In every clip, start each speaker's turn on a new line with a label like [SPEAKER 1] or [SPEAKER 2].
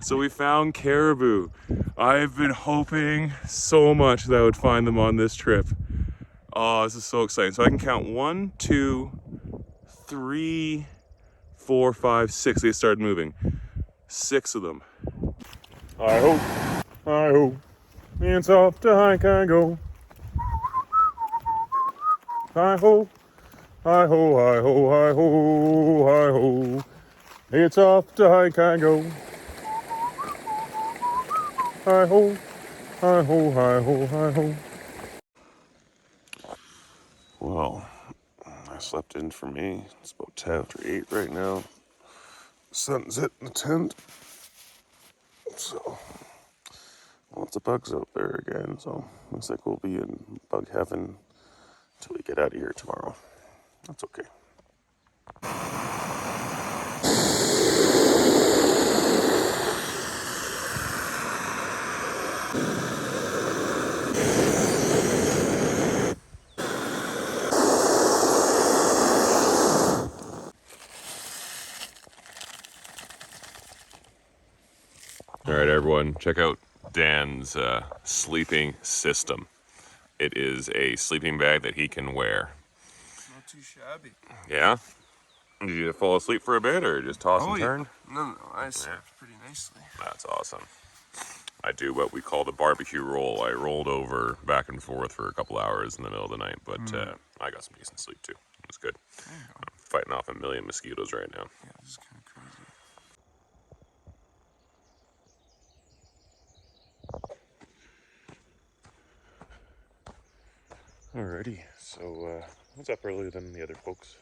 [SPEAKER 1] So we found caribou. I've been hoping so much that I would find them on this trip. Oh, this is so exciting. So I can count 1, 2, 3, 4, 5, 6. They started moving. 6 of them. I hope, it's off to hike I go. I hope, I ho, I ho, I ho, I ho. It's off to hike I go. I ho, I ho, I ho, I ho. Well, I slept in for me. It's about 10 after 8 right now. Sun's hitting the tent. So, lots of bugs out there again. So, looks like we'll be in bug heaven until we get out of here tomorrow. That's okay. All right, everyone, check out Dan's sleeping system. It is a sleeping bag that he can wear.
[SPEAKER 2] Not too shabby.
[SPEAKER 1] Yeah? Did you fall asleep for a bit or just toss and turn?
[SPEAKER 2] Yeah. No, I slept pretty nicely.
[SPEAKER 1] That's awesome. I do what we call the barbecue roll. I rolled over back and forth for a couple hours in the middle of the night, but I got some decent sleep too. It was good. I'm fighting off a million mosquitoes right now.
[SPEAKER 2] Yeah, this is kind of crazy.
[SPEAKER 1] Alrighty, so I was up earlier than the other folks.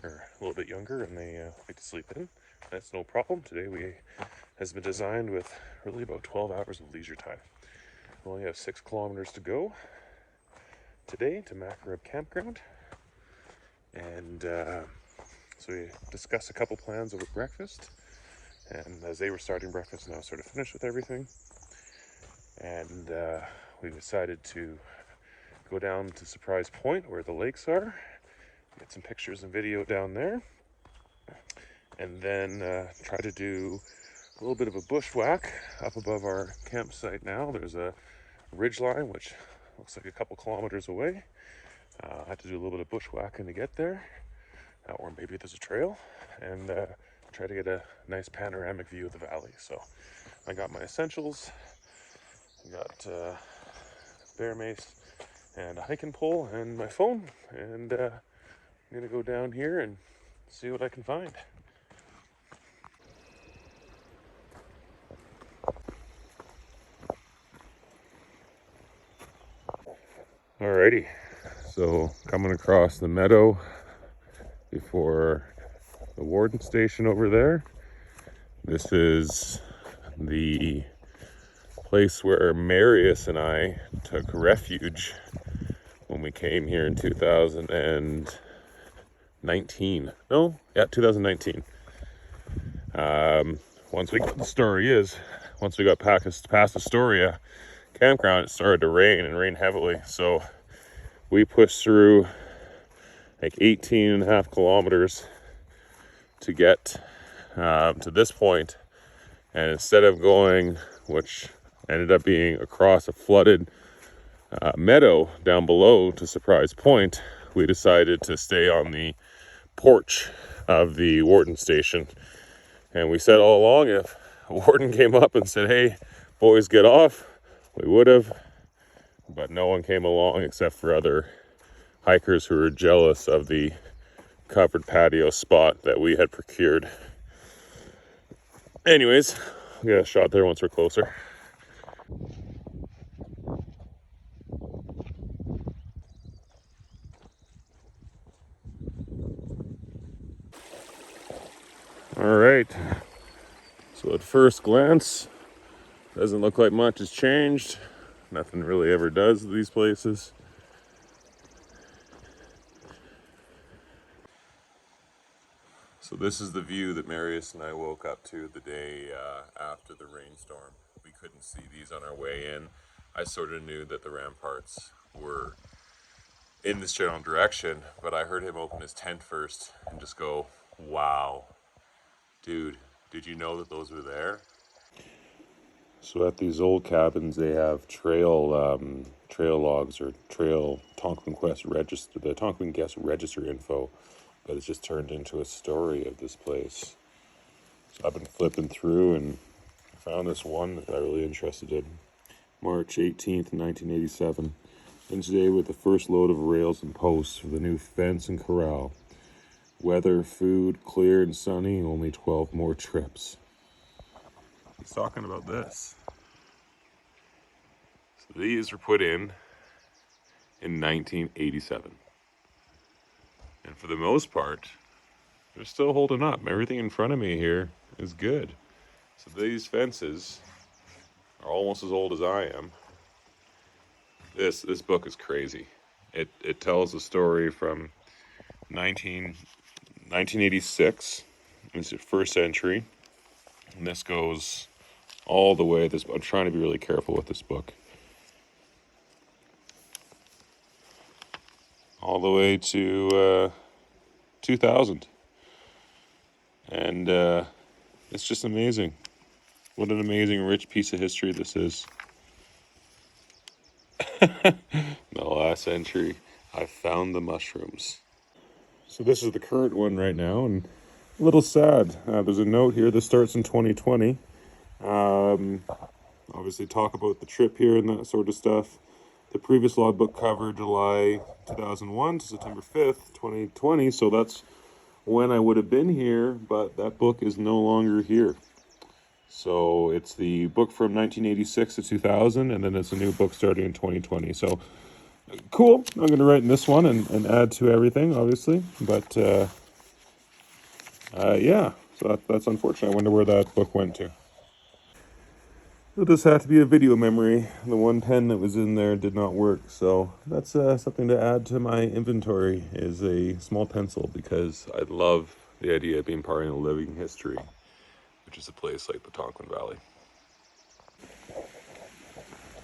[SPEAKER 1] They're a little bit younger and they like to sleep in. That's no problem. Today has been designed with really about 12 hours of leisure time. We only have 6 kilometers to go today to Macarib Campground. And so we discussed a couple plans over breakfast. And as they were starting breakfast, and I was sort of finished with everything. And we decided to go down to Surprise Point where the lakes are. Get some pictures and video down there. And then try to do a little bit of a bushwhack up above our campsite now. There's a ridge line, which looks like a couple kilometers away. I had to do a little bit of bushwhacking to get there. Or maybe there's a trail. And try to get a nice panoramic view of the valley. So I got my essentials. I got bear mace and a hiking pole and my phone. And I'm gonna go down here and see what I can find. Alrighty, so coming across the meadow before the warden station over there. This is the place where Marius and I took refuge when we came here in 2019. No, yeah, 2019. The story is, once we got past Astoria campground, it started to rain and rain heavily. So we pushed through like 18.5 kilometers to get to this point. And instead of going, which ended up being across a flooded meadow down below to Surprise Point, we decided to stay on the porch of the warden station. And we said all along, if a warden came up and said, "Hey, boys, get off," we would have. But no one came along except for other hikers who were jealous of the covered patio spot that we had procured. Anyways, I'll get a shot there once we're closer. All right, so at first glance, doesn't look like much has changed. Nothing really ever does at these places. So this is the view that Marius and I woke up to the day after the rainstorm. We couldn't see these on our way in. I sort of knew that the ramparts were in this general direction, but I heard him open his tent first and just go, "Wow, dude, did you know that those were there?" So at these old cabins, they have trail logs or trail Tonquin Quest register, the Tonquin Guest register info, but it's just turned into a story of this place. So I've been flipping through and found this one that I really interested in. March 18th, 1987. And today with the first load of rails and posts for the new fence and corral. Weather, food, clear and sunny, only 12 more trips. He's talking about this. So these were put in 1987. And for the most part, they're still holding up. Everything in front of me here is good. So these fences are almost as old as I am. This book is crazy. It tells a story from 1986. It's the first century. And this goes all the way. I'm trying to be really careful with this book. All the way to 2000. And it's just amazing. What an amazing, rich piece of history this is. The last entry, I found the mushrooms. So this is the current one right now, and a little sad. There's a note here. This starts in 2020. Obviously talk about the trip here and that sort of stuff. The previous logbook covered July 2001 to September 5th, 2020. So that's when I would have been here, but that book is no longer here. So it's the book from 1986 to 2000, and then it's a new book starting in 2020. So cool. I'm going to write in this one and add to everything, obviously. But yeah, so that's unfortunate. I wonder where that book went to. So this had to be a video memory. The one pen that was in there did not work. So that's something to add to my inventory, is a small pencil, because I love the idea of being part of a living history, which is a place like the Tonquin Valley.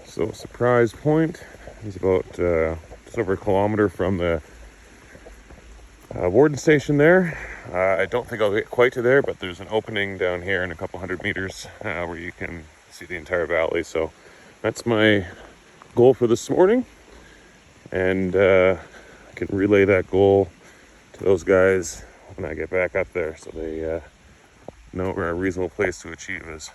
[SPEAKER 1] So Surprise Point is about just over a kilometer from the warden station there. I don't think I'll get quite to there, but there's an opening down here in a couple hundred meters where you can see the entire valley. So that's my goal for this morning, and I can relay that goal to those guys when I get back up there, so they know where a reasonable place to achieve is.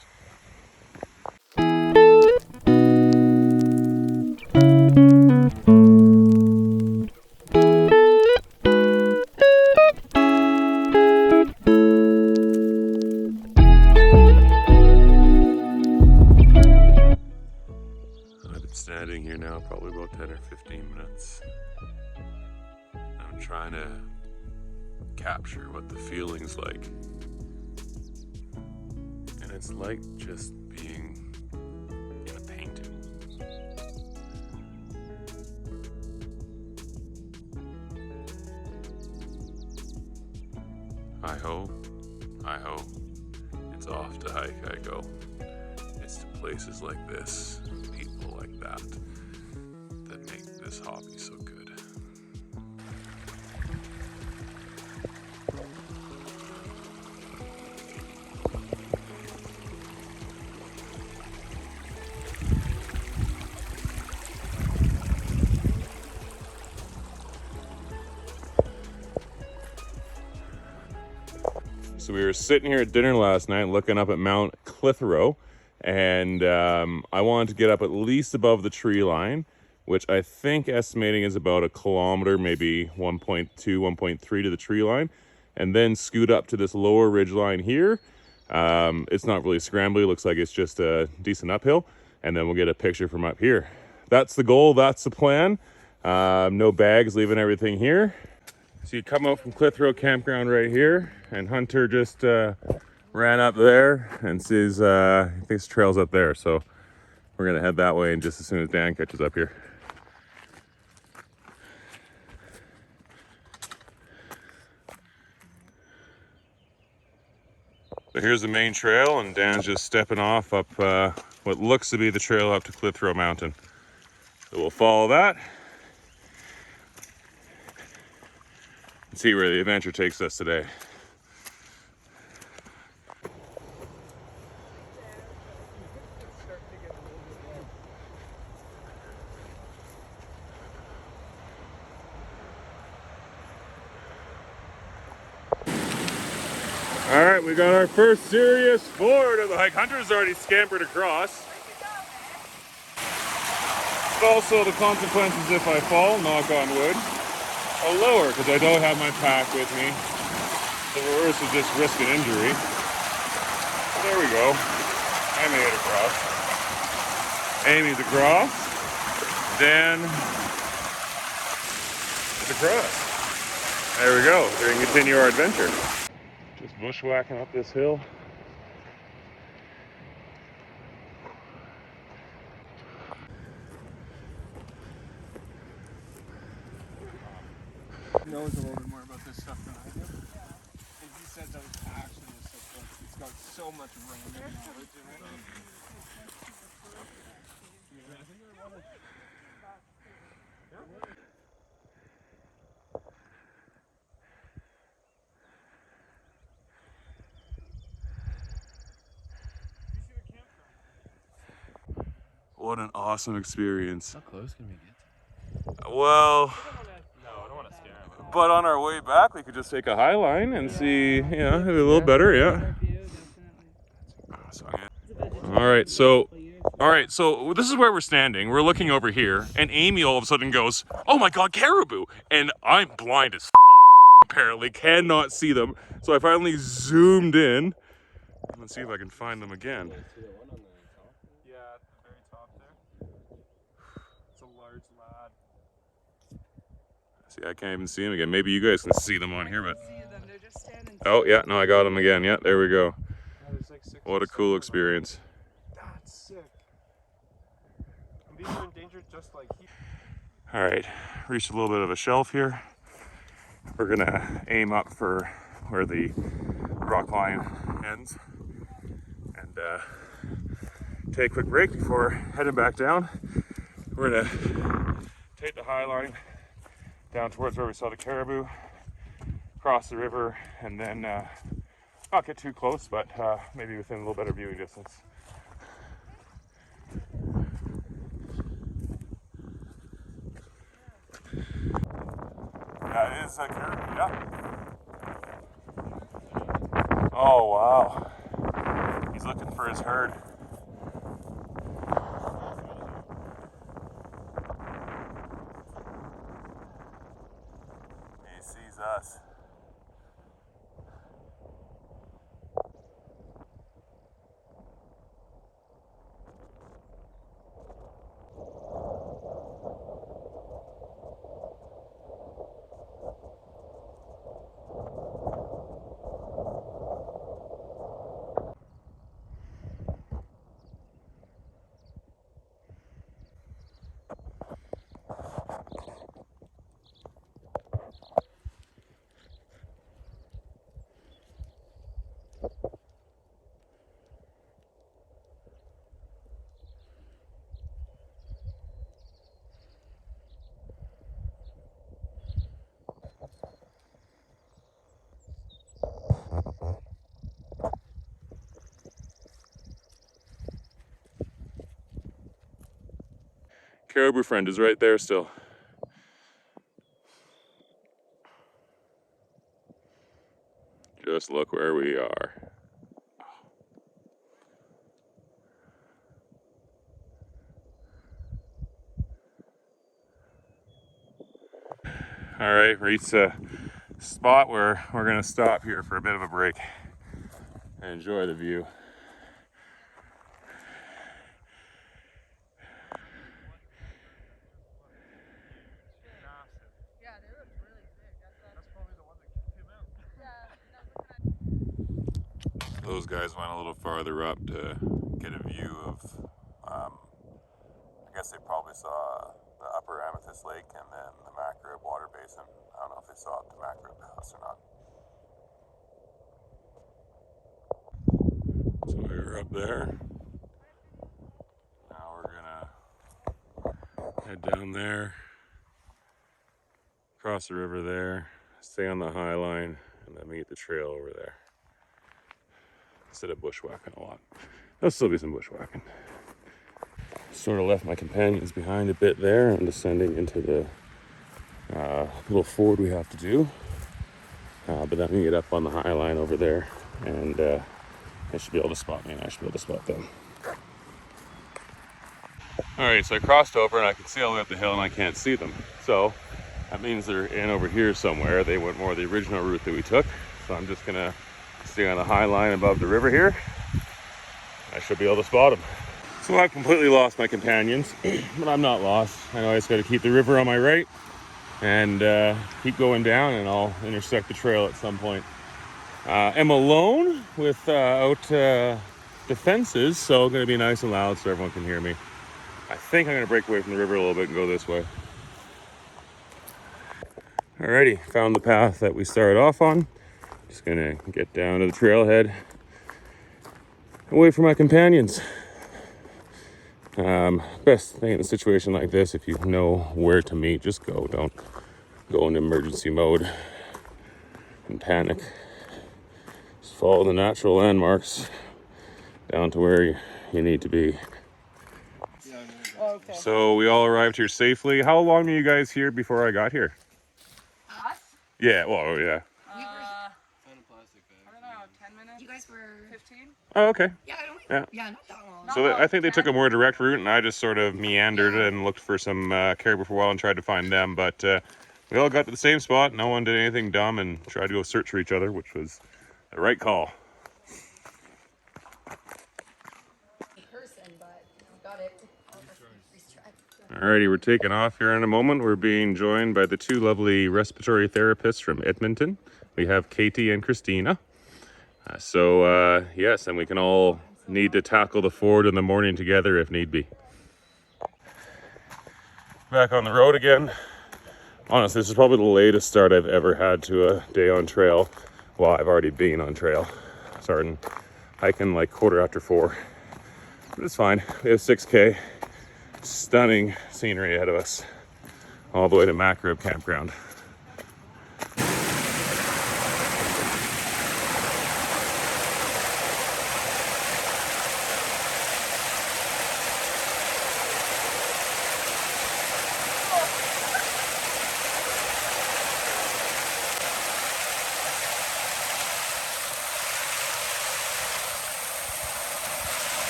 [SPEAKER 1] I've been standing here now probably about 10 or 15 minutes. I'm trying to capture what the feeling's like. And it's like just being in a painting. I hope it's off to hike I go. It's to places like this, people like that make this hobby so good. So we were sitting here at dinner last night looking up at Mount Clitheroe, and I wanted to get up at least above the tree line, which I think estimating is about a kilometer, maybe 1.2, 1.3 to the tree line, and then scoot up to this lower ridge line here. It's not really scrambly, it looks like it's just a decent uphill, and then we'll get a picture from up here. That's the goal, that's the plan. No bags, leaving everything here. So you come out from Clitheroe Campground right here, and Hunter just ran up there and sees, I think this trail's up there. So we're gonna head that way, and just as soon as Dan catches up here. So here's the main trail, and Dan's just stepping off up what looks to be the trail up to Clitheroe Mountain. So we'll follow that and see where the adventure takes us today. All right, we got our first serious ford of the hike. Hunter's already scampered across. But also the consequences if I fall, knock on wood, are lower because I don't have my pack with me. The reverse is just risk an injury. There we go. I made it across. Amy's across. Dan is across. There we go. We can continue our adventure. Just bushwhacking up this hill.
[SPEAKER 2] He knows a little bit more about this stuff than I do. And he says that it's actually it's got so much random knowledge in it.
[SPEAKER 1] What an awesome experience.
[SPEAKER 3] How close can we get?
[SPEAKER 1] Well,
[SPEAKER 3] No, I don't want to scare him.
[SPEAKER 1] but on our way back, we could just take a high line and see, a little better, yeah. All right, so this is where we're standing. We're looking over here, and Amy all of a sudden goes, "Oh my God, caribou!" And I'm blind as apparently, cannot see them. So I finally zoomed in. Let's see if I can find them again.
[SPEAKER 2] Yeah, at the very top there. It's a large lad.
[SPEAKER 1] See, I can't even see them again. Maybe you guys can see them on here, but oh yeah, no, I got them again. Yeah, there we go. What a cool experience.
[SPEAKER 2] That's sick. And these are endangered just like he.
[SPEAKER 1] All right, reached a little bit of a shelf here. We're gonna aim up for where the rock line ends and take a quick break before heading back down. We're gonna take the high line down towards where we saw the caribou, cross the river, and then not get too close, but maybe within a little better viewing distance. Yeah, it is a caribou, yeah. Oh, wow. He's looking for his herd. He sees us. Caribou friend is right there still. Just look where we are. All right, reached a spot where we're gonna stop here for a bit of a break and enjoy the view. Those guys went a little farther up to get a view of, I guess they probably saw the upper Amethyst Lake and then the Macro water basin. I don't know if they saw up to Macro Pass or not. So we were up there. Now we're gonna head down there, cross the river there, stay on the high line, and then meet the trail over there. Instead of bushwhacking a lot. There'll still be some bushwhacking. Sort of left my companions behind a bit there. I'm descending into the little ford we have to do. But then we get up on the high line over there and they should be able to spot me, and I should be able to spot them. All right, so I crossed over and I can see all the way up the hill and I can't see them. So that means they're in over here somewhere. They went more the original route that we took. So I'm just gonna stay on the high line above the river here. I should be able to spot them. So I've completely lost my companions, but I'm not lost. I know I just gotta keep the river on my right and keep going down, and I'll intersect the trail at some point. I'm alone without defenses, so gonna be nice and loud so everyone can hear me. I think I'm gonna break away from the river a little bit and go this way. Alrighty, found the path that we started off on. Just gonna get down to the trailhead, away from my companions. Best thing in a situation like this, if you know where to meet, just go. Don't go into emergency mode and panic. Just follow the natural landmarks down to where you need to be.
[SPEAKER 4] Okay.
[SPEAKER 1] So we all arrived here safely. How long were you guys here before I got here?
[SPEAKER 4] Us?
[SPEAKER 1] Yeah, well, yeah.
[SPEAKER 4] I don't know, 10 minutes?
[SPEAKER 5] You guys were
[SPEAKER 4] 15?
[SPEAKER 1] Oh, okay.
[SPEAKER 5] yeah,
[SPEAKER 1] Yeah.
[SPEAKER 5] not that long.
[SPEAKER 1] So I think they took a more direct route, and I just sort of meandered and looked for some caribou for a while and tried to find them. But we all got to the same spot. No one did anything dumb and tried to go search for each other, which was the right call.
[SPEAKER 5] Person, but got it.
[SPEAKER 1] Alrighty, we're taking off here in a moment. We're being joined by the two lovely respiratory therapists from Edmonton. We have Katie and Christina. Yes, and we can all need to tackle the ford in the morning together if need be. Back on the road again. Honestly, this is probably the latest start I've ever had to a day on trail. Well, I've already been on trail. Starting hiking like 4:15. But it's fine. We have 6K. Stunning scenery ahead of us. All the way to Macrib Campground.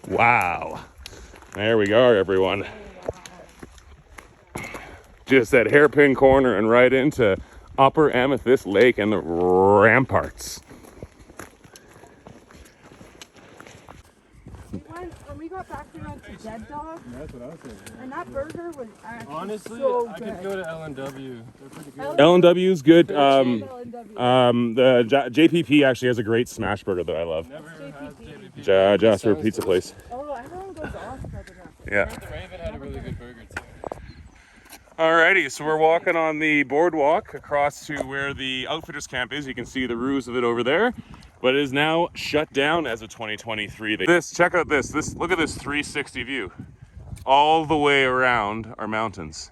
[SPEAKER 1] Wow. There we are, everyone. Just that hairpin corner and right into Upper Amethyst Lake and the ramparts.
[SPEAKER 4] When we got back, we went to Dead Dog,
[SPEAKER 2] That's what I was thinking.
[SPEAKER 4] and that burger was actually
[SPEAKER 2] Honestly,
[SPEAKER 4] so
[SPEAKER 2] I
[SPEAKER 4] good.
[SPEAKER 2] could go to L&W. They're pretty good.
[SPEAKER 1] L&W's good.
[SPEAKER 4] L&W.
[SPEAKER 1] The JPP actually has a great smash burger that I love.
[SPEAKER 2] Never had JBP.
[SPEAKER 1] Jasper
[SPEAKER 2] Sounds
[SPEAKER 1] Pizza
[SPEAKER 2] delicious.
[SPEAKER 1] Place.
[SPEAKER 4] Oh, everyone goes off about that.
[SPEAKER 1] Yeah.
[SPEAKER 2] The Raven had a really good burger too.
[SPEAKER 1] Alrighty, so we're walking on the boardwalk across to where the Outfitters camp is. You can see the roofs of it over there, but it is now shut down as of 2023. Check out this. Look at this 360 view, all the way around our mountains.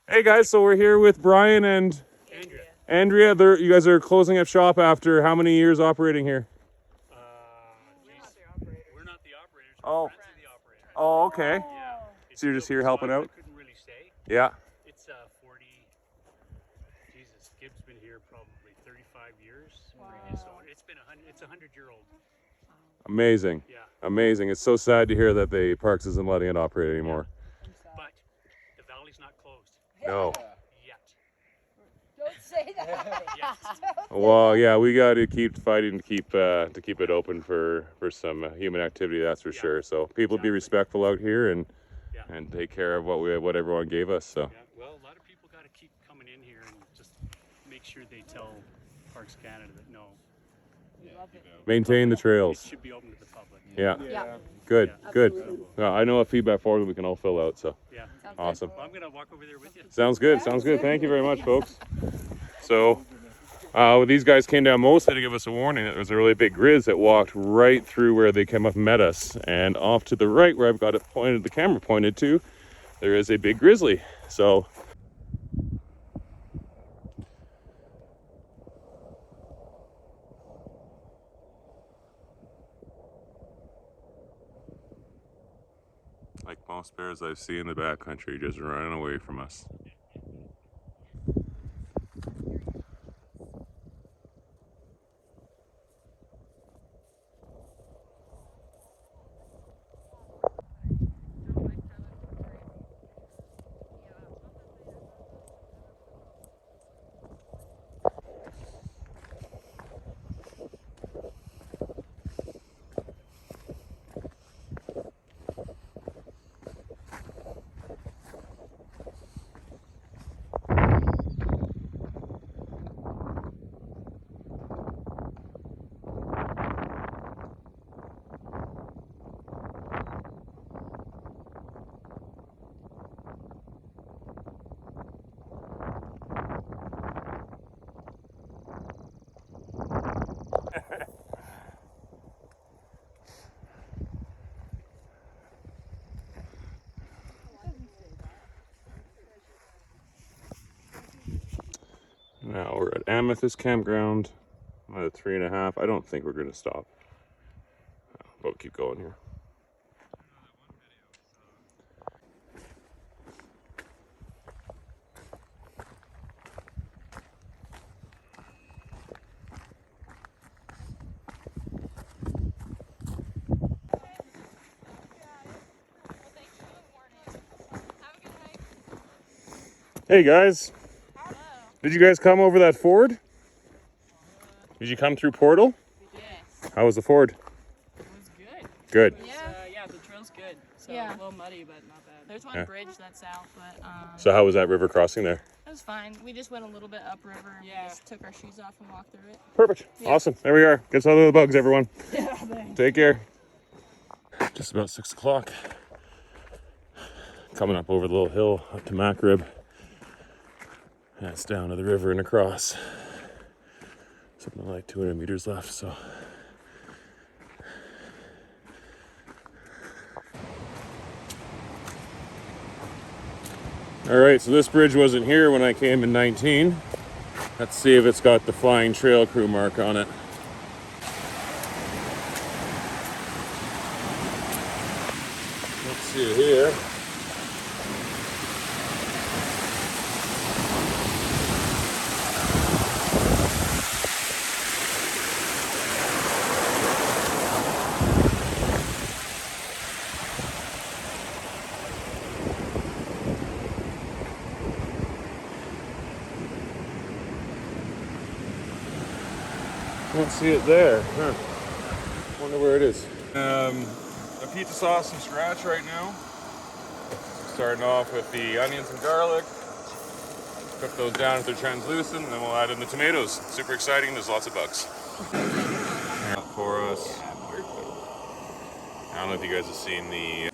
[SPEAKER 1] Hey guys, so we're here with Brian and Andrea. You guys are closing up shop after how many years operating here?
[SPEAKER 3] We're not the operators.
[SPEAKER 1] Oh.
[SPEAKER 3] We're friends of the operators.
[SPEAKER 1] Oh, okay.
[SPEAKER 3] Yeah.
[SPEAKER 1] So you're just here helping out?
[SPEAKER 3] I couldn't really stay.
[SPEAKER 1] Yeah.
[SPEAKER 3] It's 40. Jesus, Gibb's been here probably 35 years. Previous owner. It's been 100. It's a 100-year-old.
[SPEAKER 1] Amazing.
[SPEAKER 3] Yeah.
[SPEAKER 1] Amazing. It's so sad to hear that the parks isn't letting it operate anymore.
[SPEAKER 3] But the valley's not closed
[SPEAKER 1] No.
[SPEAKER 3] yet.
[SPEAKER 4] Don't say that.
[SPEAKER 3] Yet.
[SPEAKER 1] Well, yeah, we got to keep fighting to keep it open for some human activity. That's for sure. So people be respectful out here and take care of what everyone gave us. So.
[SPEAKER 3] Yeah. Well, a lot of people got to keep coming in here and just make sure they tell Parks Canada that no.
[SPEAKER 1] Maintain the
[SPEAKER 3] It
[SPEAKER 1] trails.
[SPEAKER 3] should be open to the public.
[SPEAKER 1] Yeah.
[SPEAKER 4] Yeah.
[SPEAKER 1] Good.
[SPEAKER 3] Yeah.
[SPEAKER 1] Good. Well, I know a feedback form that we can all fill out. So.
[SPEAKER 3] Yeah.
[SPEAKER 1] Awesome.
[SPEAKER 3] Well, I'm gonna walk over there with you.
[SPEAKER 1] Sounds good. Sounds good. Thank you very much, folks. So, these guys came down mostly to give us a warning. There was a really big grizz that walked right through where they came up and met us, and off to the right, where I've got it pointed, the camera pointed to, there is a big grizzly. So. Like most bears I've seen in the backcountry, just running away from us. Now we're at Amethyst Campground. I'm at 3.5. I don't think we're gonna stop. But we'll keep going here. Hey guys, did you guys come over that ford? Did you come through Portal?
[SPEAKER 6] Yes.
[SPEAKER 1] How was the ford?
[SPEAKER 6] It was good.
[SPEAKER 1] Good.
[SPEAKER 6] Yeah, the trail's good. So
[SPEAKER 5] Yeah.
[SPEAKER 6] a little muddy, but not bad. There's one
[SPEAKER 1] Yeah.
[SPEAKER 6] bridge that's out, but
[SPEAKER 1] So how was that river crossing there?
[SPEAKER 6] it was fine. We just went a little bit upriver and we just took our shoes off and walked through it.
[SPEAKER 1] Perfect.
[SPEAKER 6] Yeah.
[SPEAKER 1] Awesome. There we are. Gets all the bugs, everyone.
[SPEAKER 6] Yeah, thanks.
[SPEAKER 1] Take care. Just about 6 o'clock. Coming up over the little hill up to Macrib. That's down to the river and across. Something like 200 meters left, so. All right, so this bridge wasn't here when I came in 19. Let's see if it's got the Flying Trail Crew mark on it. Let's see here. Don't see it there. Huh. Wonder where it is. A pizza sauce from scratch right now. Starting off with the onions and garlic. Cook those down if they're translucent, and then we'll add in the tomatoes. Super exciting. There's lots of bugs. For us. I don't know if you guys have seen the.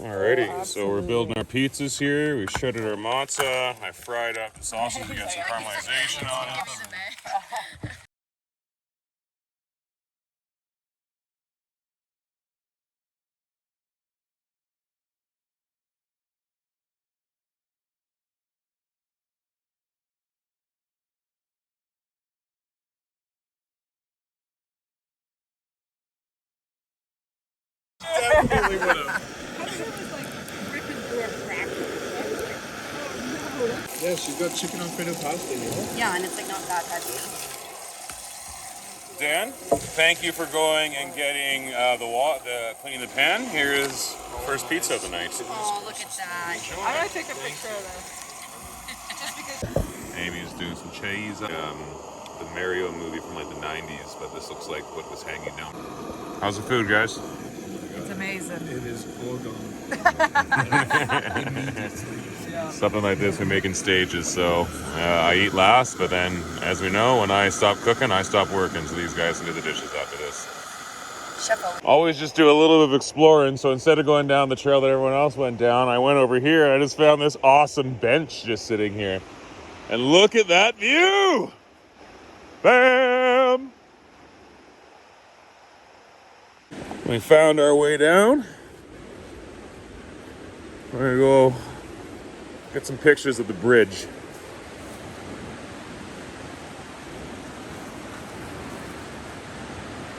[SPEAKER 1] Alrighty, so we're building our pizzas here. We shredded our matzah. I fried up the sausage. We got some caramelization on it. Definitely would have.
[SPEAKER 2] Yeah, she's got chicken Alfredo pasta, you know?
[SPEAKER 5] Yeah, and it's like not that heavy.
[SPEAKER 1] Dan, thank you for going and getting the cleaning the pan. Here is first pizza of the night.
[SPEAKER 5] Oh, look at that.
[SPEAKER 6] I'm gonna take a picture of this.
[SPEAKER 1] Amy's doing some cheese. The Mario movie from like the 90s, but this looks like what was hanging down. How's the food, guys?
[SPEAKER 6] It's amazing.
[SPEAKER 2] It is all gone.
[SPEAKER 1] Something like this we make in stages, so I eat last, but then, as we know, when I stop cooking, I stop working, so these guys can do the dishes after this.
[SPEAKER 5] Chef.
[SPEAKER 1] Always just do a little bit of exploring, so instead of going down the trail that everyone else went down, I went over here and I just found this awesome bench just sitting here. And look at that view! Bam! We found our way down. We're gonna go get some pictures of the bridge.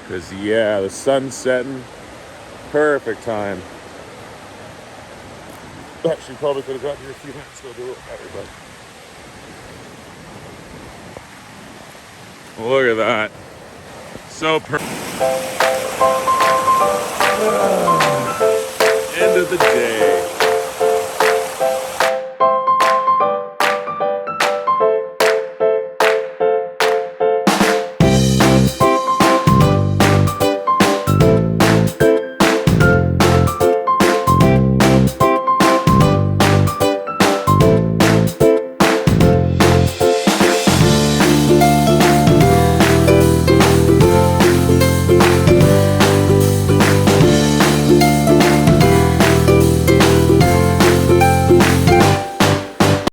[SPEAKER 1] Because, yeah, the sun's setting. Perfect time. Actually, probably could have got here a few minutes ago, do a little better, but look at that. So end of the day.